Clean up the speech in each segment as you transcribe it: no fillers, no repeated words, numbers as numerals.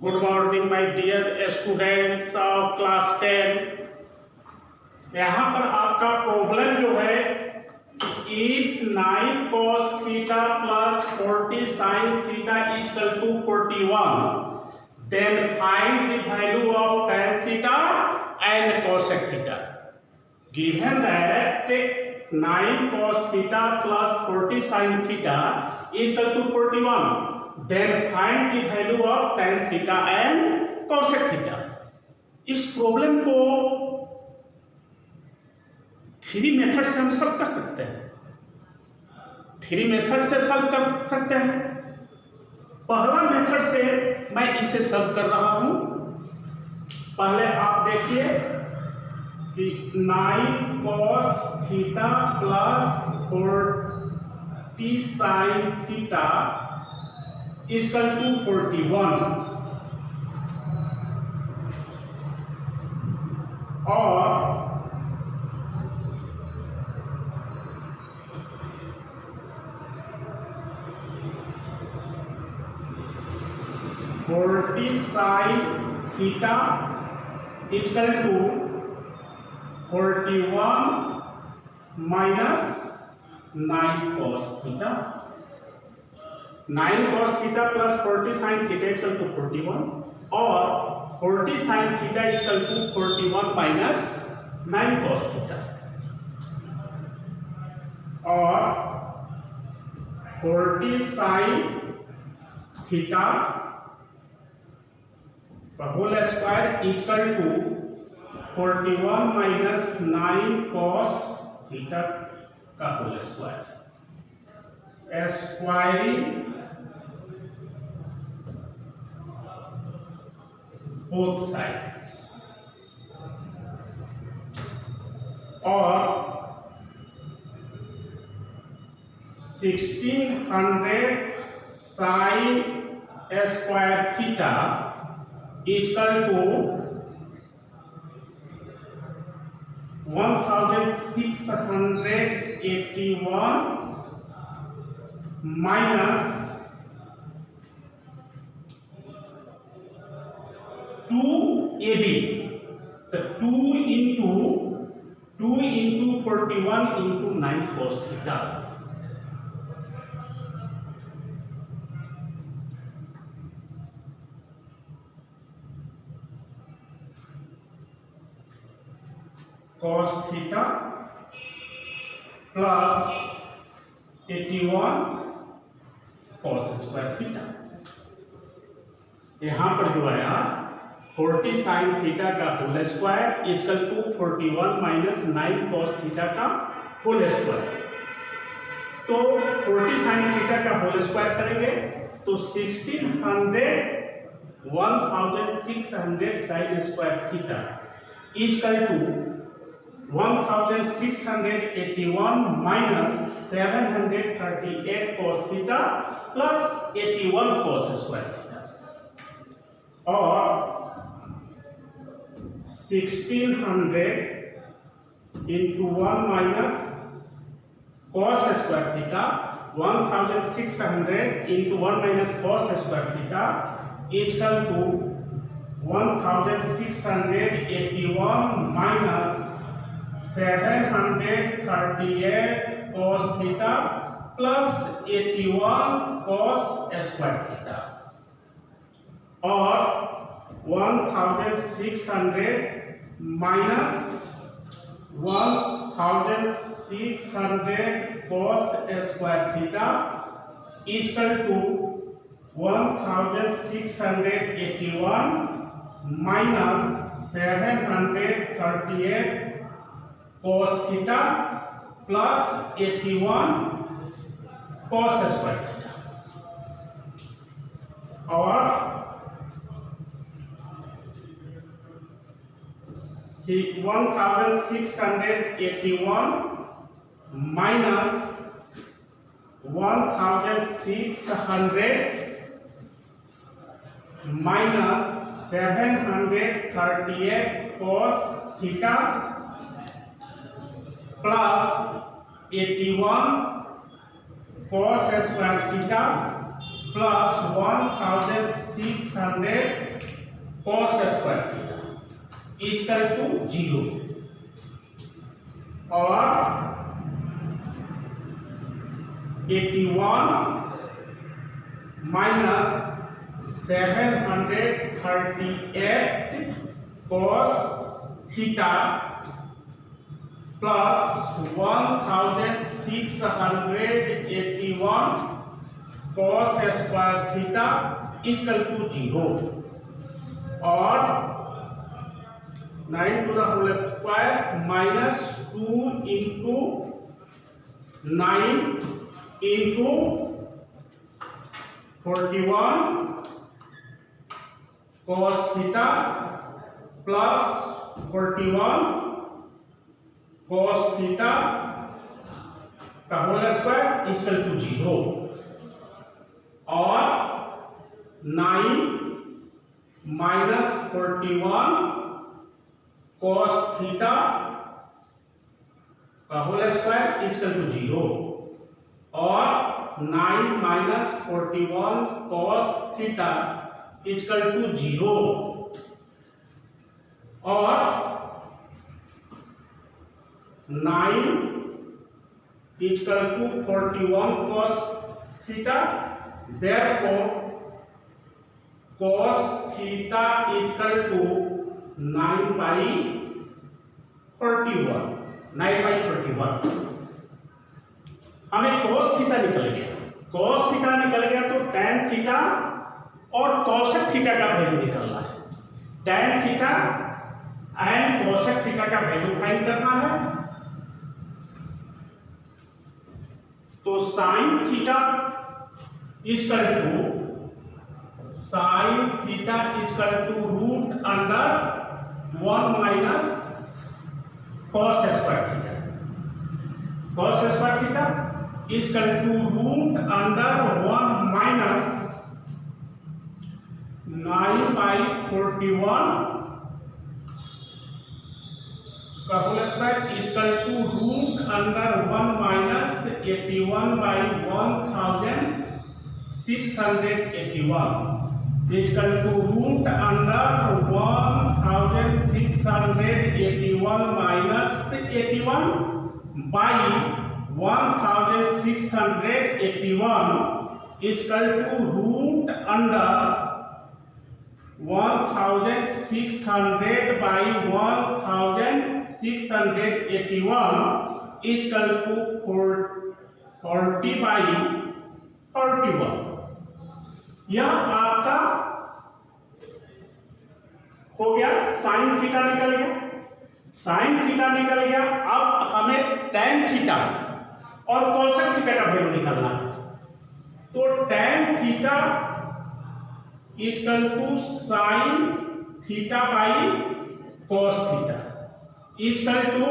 Good morning my dear students of class 10। यहाँ पर आपका प्रॉब्लम जो है, if 9 cos theta plus 40 sin theta equal to 41, then find the value of tan theta and cosec theta. Given that 9 cos theta plus 40 sin theta equal to 41, then find the value of tan theta and cosec theta. इस problem को 3 method से हम solve कर सकते हैं। 3 method से solve कर सकते हैं। पहला मेथड से मैं इसे सॉल्व कर रहा हूं। पहले आप देखिए कि 9 cos theta plus 40 sin theta equal to 41 और sin theta equal to 41 minus 9 cos theta. 9 cos theta plus 40 sin theta equal to 41 और 40 sin theta equal to 41 minus 9 cos theta और 40 sin थीटा का whole square equal to 41 minus 9 cos theta का whole square. Squaring both sides और 1600 sin square theta equal to 1681 minus 2ab, तो 2 into 41 into 9 cos theta. cos theta plus 81 cos square theta. यहां पर जो आया 40 sin theta का whole square equal to 41 minus 9 cos theta का whole square. तो 40 sin theta का होल स्क्वायर करेंगे तो 1600 1600 sin square theta equal to 1681 minus 738 cos theta plus 81 cos square theta और 1600 into 1 minus cos square theta, 1600 into 1 minus cos square theta equal to 1681 minus 738 cos theta plus 81 cos square theta और 1600 minus 1600 cos square theta equal to 1681 minus 738 cos theta plus 81 cos square theta और 1681 minus 1600 minus 738 cos theta plus 81 cos square theta plus 1600 cos square theta equal to 0 और 81 minus 738 cos theta plus 1681 cos square theta equal to 0 और 9 to the whole square minus 2 into 9 into 41 cos theta plus 41 cos theta का whole square equal to 0 और 9 minus 41 cos theta का whole square equal to 0 और 9 minus 41 cos theta equal to 0 और 9 equal to 41 cos theta, therefore cos theta equal to 9/41 हमें cos theta निकल गया। cos theta निकल गया तो tan थीटा और cosec थीटा का वैल्यू निकलना है। tan theta and cosec theta का वैल्यू फाइंड करना है। तो sin theta equal to root under 1 minus cos square theta. cos square theta equal to root under 1 minus 9/41 का whole square equal to root under 1 minus 81/1681 equal to root under 1681 minus 81 by 1681 equal to root under 1600 by 1681 equal to 40/41। यह आपका हो गया। Sine theta निकल गया। Sine theta निकल गया। अब हमें टैन थीटा और कोसेक थीटा का वैल्यू निकालना है। तो tan theta equal to sine theta by cos theta equal to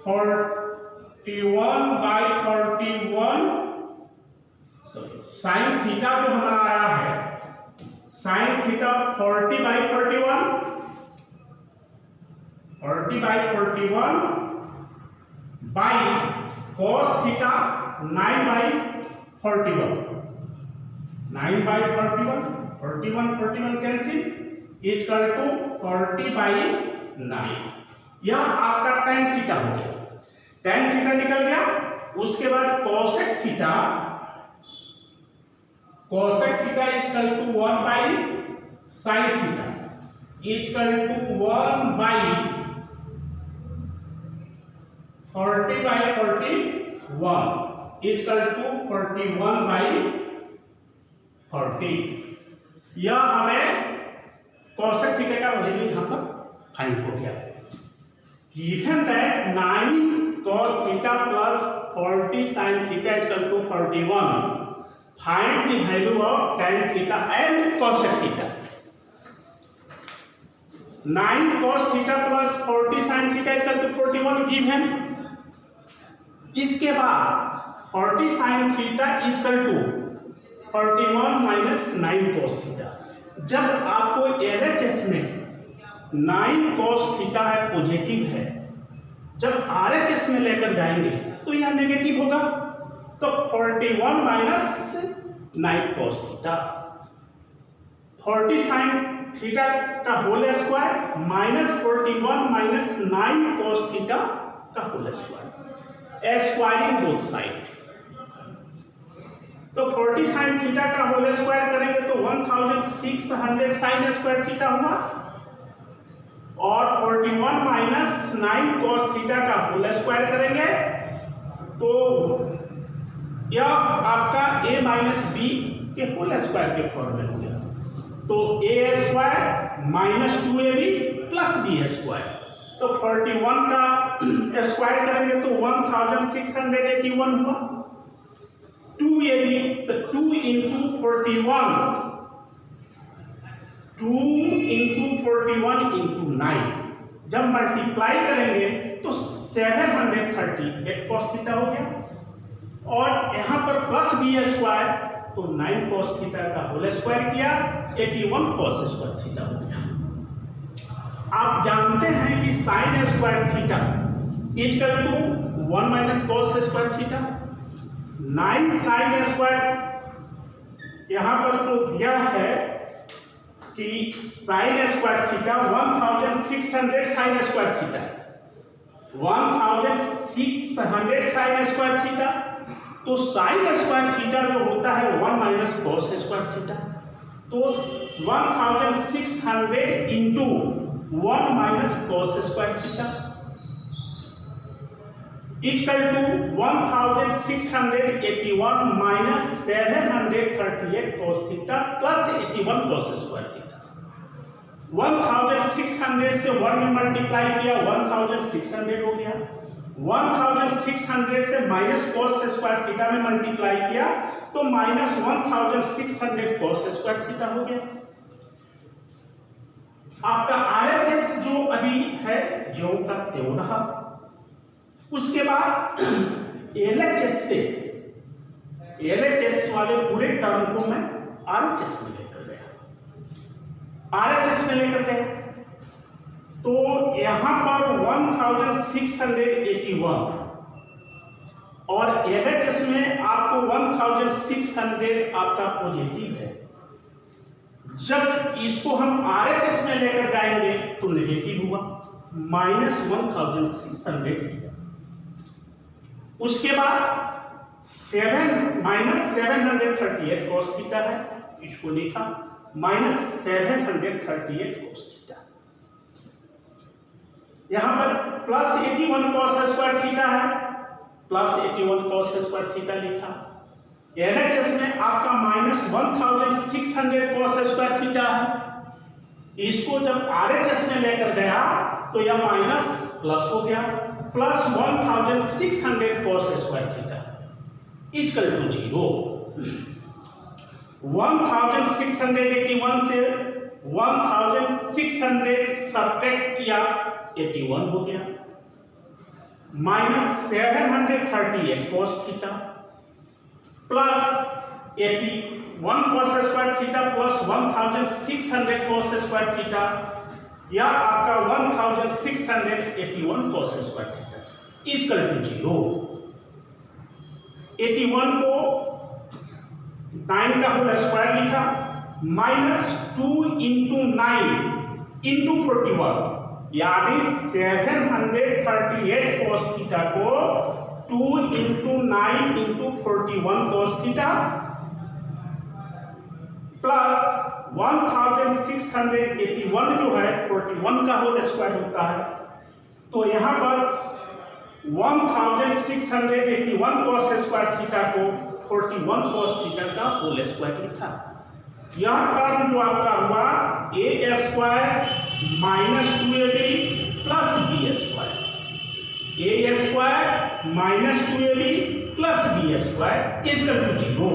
41/41। Sine theta जो हमारा आया है, sine theta 40/41 by cos theta 9/41 41 cancel equal to 40/9। यह आपका tan थीटा हो गया। tan थीटा निकल गया। उसके बाद cosec theta equal to 1/sin theta equal to 1/40/41 equal to 41/40। यह हमें cosec थीटा का वैल्यू यहां पर फाइंड हो गया। Given that 9 cos theta plus 40 sin theta equal to 41, find the value of tan theta and cosec theta. 9 cos theta plus 40 sin theta equal to 41 given। इसके बाद 40 sin theta equal to 41 minus 9 cos theta। जब आपको LHS में 9 cos theta है positive है, जब RHS में लेकर जाएंगे तो यह नेगेटिव होगा। तो 41 minus 9 cos theta, 40 sin theta का whole square minus 41 minus 9 cos theta का whole square, squaring both side. तो 40 sin थीटा का होल स्क्वायर करेंगे तो 1600 sin स्क्वायर थीटा हुआ, और 41 माइनस 9 cos थीटा का होल स्क्वायर करेंगे तो यह आपका a माइनस बी के होल स्क्वायर के फॉर्म में हो गया। तो a square minus 2ab plus b square, तो 41 का स्क्वायर करेंगे तो 1681 हुआ, 2ab तो 2 इंटू 41 इंटू 9, जब मल्टीप्लाई करेंगे तो 738 cos थीटा हो गया, और यहां पर प्लस बी स्क्वायर तो 9 cos थीटा का होल स्क्वायर किया, 81 cos स्क्वायर थीटा हो गया। आप जानते हैं कि sine square theta equal to 1 minus cos square theta, 9 sine square यहां पर तो दिया है कि sine square theta 1600 sine square theta, 1600 sine square theta, तो साइन स्क्वायर थीटा जो होता है 1 माइनस cos स्क्वायर थीटा, तो 1600 into 1 minus cos square theta equal to 1681 minus 738 cos theta plus 81 cos square theta. 1600 से 1 में मल्टीप्लाई किया 1600 हो गया, 1600 से माइनस cos स्क्वायर थीटा में मल्टीप्लाई किया तो माइनस 1600 cos स्क्वायर थीटा हो गया। आपका RHS जो अभी है जो का त्यों रहा। उसके बाद LHS वाले पूरे टर्म को मैं RHS में लेकर गया, RHS में लेकर गया तो यहां पर 1681 और LHS में आपको 1600 आपका पॉजिटिव है, जब इसको हम RHS में लेकर जाएंगे तो नेगेटिव हुआ, माइनस 1600 किया। उसके बाद 7 माइनस 738 cos थीटा है, इसको लिखा माइनस 738 cos थीटा। यहां पर प्लस 81 cos स्क्वायर थीटा है, प्लस 81 cos स्क्वायर थीटा लिखा। LHS में आपका माइनस 1600 cos स्क्वायर थीटा है, इसको जब RHS में लेकर गया तो यह माइनस प्लस हो गया, plus 1600 cos square theta equal to 0। 1681 से 1600 सब्ट्रैक्ट किया 81 हो गया, minus 738 cos theta plus 81 cos square theta plus 1600 cos square theta, या आपका 1681 cos square theta equal to 0। 81 को 9 का होल स्क्वायर लिखा, माइनस 2 इंटू 9 इंटू 41, यानी 738 cos थीटा को 2 into 9 into 41 cos theta plus 1681 जो है 41 का होल स्क्वायर होता है, तो यहां पर 1681 cos स्क्वायर थीटा को 41 cos थीटा का होल स्क्वायर लिखा। यह टर्म जो आपका हुआ a square minus 2ab plus b square, a square minus 2ab plus b square equal to 0,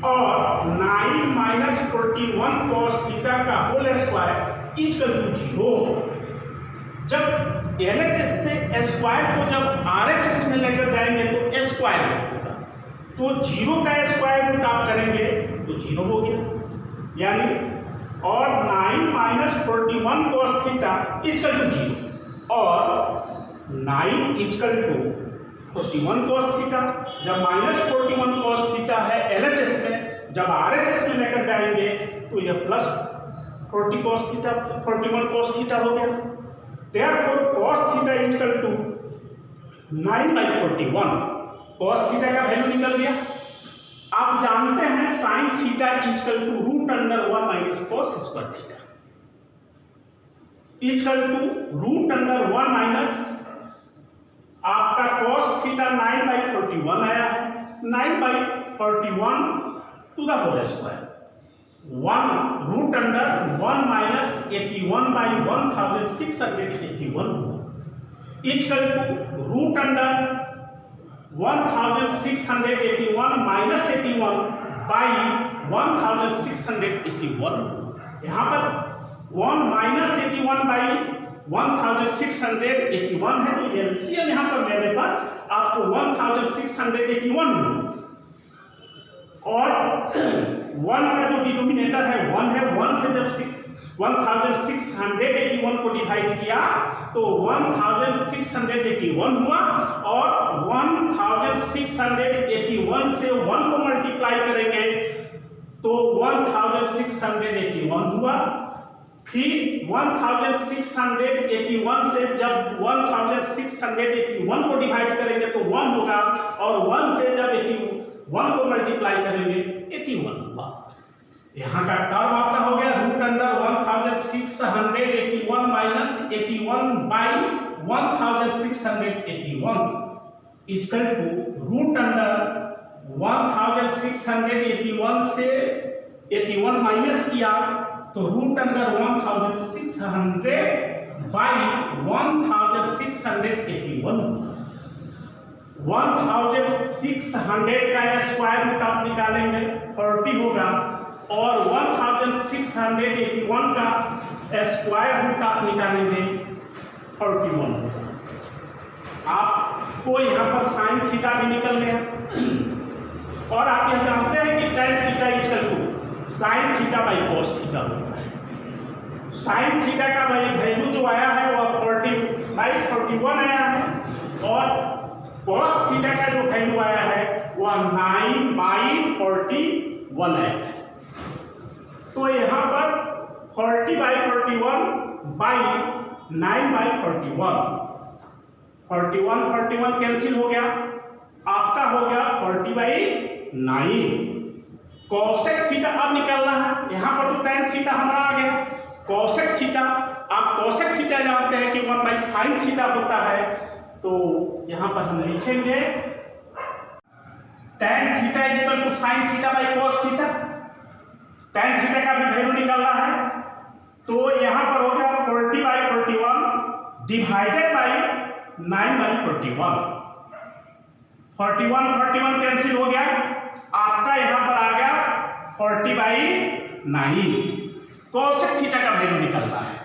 और 9 माइनस 41 cos थीटा का होल स्क्वायर इक्वल टू 0। जब LHS से स्क्वायर को जब RHS में लेकर जाएंगे तो स्क्वायर होगा, तो 0 का स्क्वायर रूट आप करेंगे तो 0 हो गया, यानी और 9 minus 41 cos theta equal to 0, और 9 इक्वल टू 41 cos थीटा। जब माइनस 41 cos थीटा है LHS में जब RHS में लेकर जाएंगे तो यह plus 40 cos theta 41 cos theta हो गया। Therefore cos theta equal to 9/41 cos theta का वैल्यू निकल गया। आप जानते हैं sin theta equal to √1 minus cos square theta equal to √1 minus आपका cos थीटा 9/41 आया है, 9/41 to the whole square, 1√1 minus 81/1681 equal to √1681 minus 81 by 1681। यहाँ पर 1 माइनस 81 बाई 1681 है, तो एलसीएम यहाँ पर लेने पर आपको 1681 और 1 का जो डिनोमिनेटर है 1 है, 1 से जब 1681 को डिवाइड किया तो 1681 हुआ और 1681 से 1 को मल्टीप्लाई करेंगे तो 1681 हुआ। फिर 1681 से जब 1681 को डिवाइड करेंगे तो 1 होगा और 1 से जब 81 को मल्टीप्लाई करेंगे 81 हुआ। यहाँ का टर्म आपका हो गया √1681 माइनस 81 बाई 1681 इक्वल टू √1681 से 81 माइनस किया तो √1600 बाई 1681 1600 का स्क्वायर रूट आप निकालेंगे 40 होगा और 1681 का स्क्वायर रूट आप निकालेंगे 41 होगा। आपको यहाँ पर साइन थीटा भी निकल गया और आप यह जानते हैं कि tan theta equal to sine theta by cos theta होता है। साइन थीटा का वैल्यू जो आया है वह 40/41 आया है और cos थीटा का जो वैल्यू आया है वह 9/41 है। तो यहाँ पर 40/41 बाई 9/41 41 कैंसिल हो गया, आपका हो गया 40/9। कोसेक थीटा अब निकलना है, यहाँ पर तो tan थीटा हमारा आ गया। कोसेक थीटा, आप कोसेक थीटा जानते हैं कि 1/sin थीटा होता है, तो यहाँ पर हम लिखेंगे tan theta equal to sin theta by cos theta. tan theta का भी वैल्यू निकालना है, तो यहाँ पर हो गया 40/41 डिवाइडेड बाई 9/41। 41 कैंसिल हो गया, आपका यहाँ पर आ गया 40/9। कोसेक थीटा का वैल्यू निकलना है,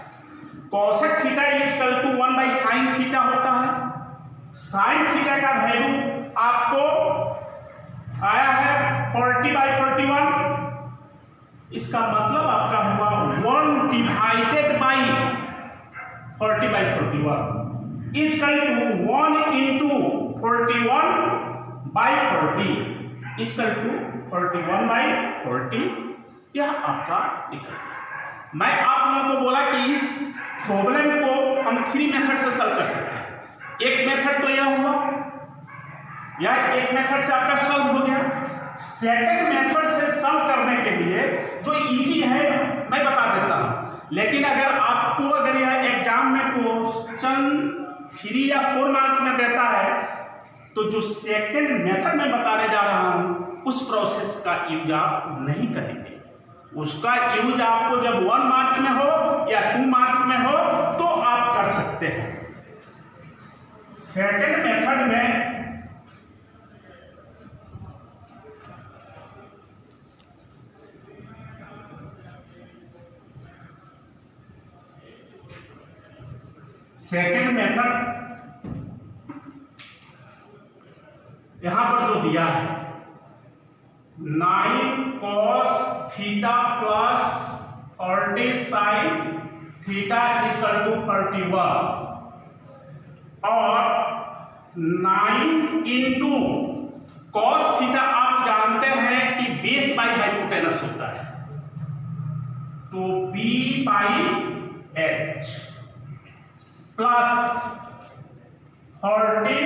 cosec theta equal to 1/sin theta होता है। साइन थीटा का वैल्यू आपको आया है 40/41, इसका मतलब आपका हुआ 1 divided by 40/41 equal to 1 into 41/40 equal to 41/40। यह आपका निकल गया। मैं आप लोगों को बोला कि इस प्रॉब्लम को हम 3 मेथड से सॉल्व कर सकते हैं। एक मेथड तो यह हुआ, या एक मेथड से आपका सॉल्व हो गया। सेकंड मेथड से सॉल्व करने के लिए जो इजी है मैं बता देता हूं, लेकिन अगर आपको यह एग्जाम में क्वेश्चन 3 या 4 मार्क्स में देता है तो जो सेकंड मेथड मैं बताने जा रहा हूं उस प्रोसेस का यूज आप नहीं करेंगे। उसका यूज आपको जब 1 मार्क्स में हो या 2 मार्क्स में हो तो आप कर सकते हैं। सेकंड मेथड में यहां पर जो दिया है 9 cos theta plus 40 sin theta equal to 41 और 9 इंटू cos थीटा आप जानते हैं कि बेस बाई हाइपोटेनस होता है, तो b by h plus 40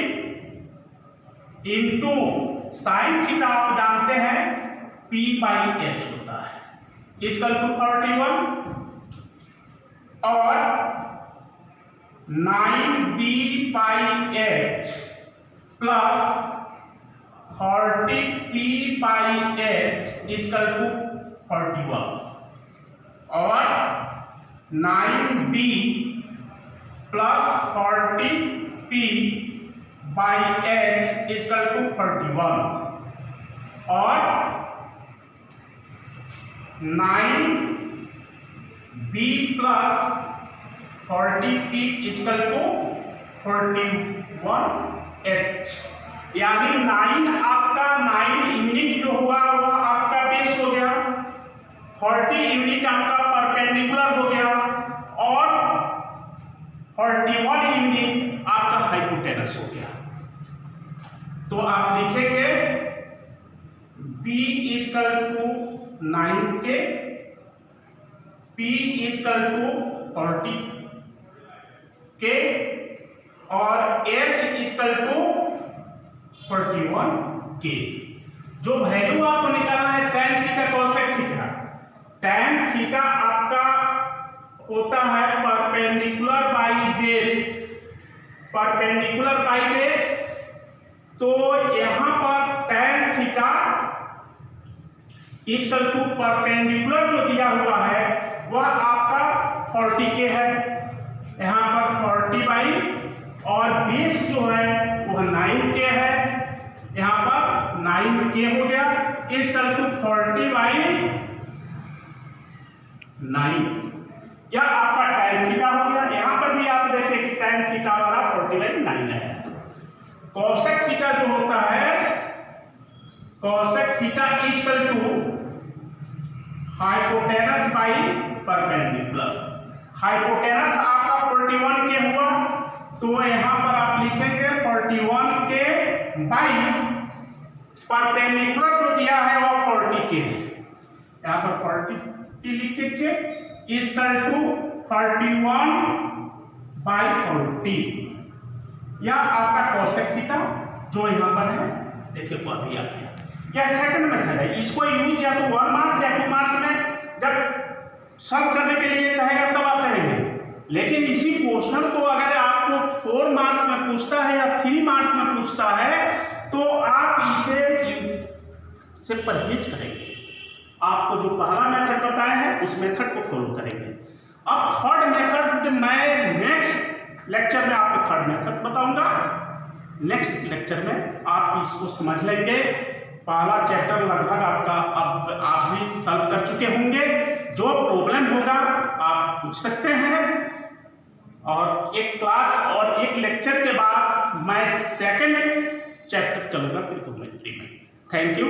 into sine theta आप जानते हैं p बाई h होता है इक्वल टू 41 और 9b by h plus 40p by h equal to 41 और 9b plus 40p by h equal to 31 और 9b plus 40p equal to 41h, यानी 9 आपका 9 यूनिट जो हुआ वह आपका बेस हो गया, 40 यूनिट आपका परपेंडिकुलर हो गया और 41 यूनिट आपका हाइपोटेनस हो गया। तो आप लिखेंगे b equal to 9k, p equal to 40k और h इक्वल टू 41k। जो वैल्यू आपको निकालना है tan theta cosec theta, tan theta आपका होता है perpendicular by base, perpendicular by base. तो यहां पर tan theta equal to perpendicular जो दिया हुआ है वह आपका 40k है, यहां पर 40 बाई और बेस जो है वह 9k है, यहां पर 9k हो गया इक्वल टू 40 बाई 9, या आपका tan थीटा हो गया। यहां पर भी आप देखें कि tan थीटा हमारा 40 बाई 9 है। कोसेक थीटा जो होता है, cosec theta equal to hypotenuse by perpendicular. Hypotenuse आपका 41k हुआ, तो यहां पर आप लिखेंगे 41k बाई परपेंडिकुलर जो दिया है वह 40k है, यहां पर 40k लिखेंगे इक्वल टू 41 बाई 40, या आपका कोसेक थीटा जो यहां पर है, देखिए वो अभी आ गया। यह सेकंड मेथड है, इसको यूज या तो 1 मार्क्स या 2 मार्क्स में जब सॉल्व करने के लिए कहेगा तब आप करेंगे, लेकिन इसी क्वेश्चन को अगर आपको 4 मार्क्स में पूछता है या 3 मार्क्स में पूछता है तो आप इसे परहेज करेंगे। आपको जो पहला मेथड बताया है उस मेथड को फॉलो करेंगे। अब थर्ड मेथड मैं नेक्स्ट लेक्चर में आपको थर्ड मेथड बताऊंगा, नेक्स्ट लेक्चर में आप इसको समझ लेंगे। पहला चैप्टर लगभग आपका अब आप भी सॉल्व कर चुके होंगे, जो प्रॉब्लम होगा आप पूछ सकते हैं, और एक क्लास और एक लेक्चर के बाद मैं सेकंड चैप्टर चलूंगा त्रिकोणमिति में। Thank you.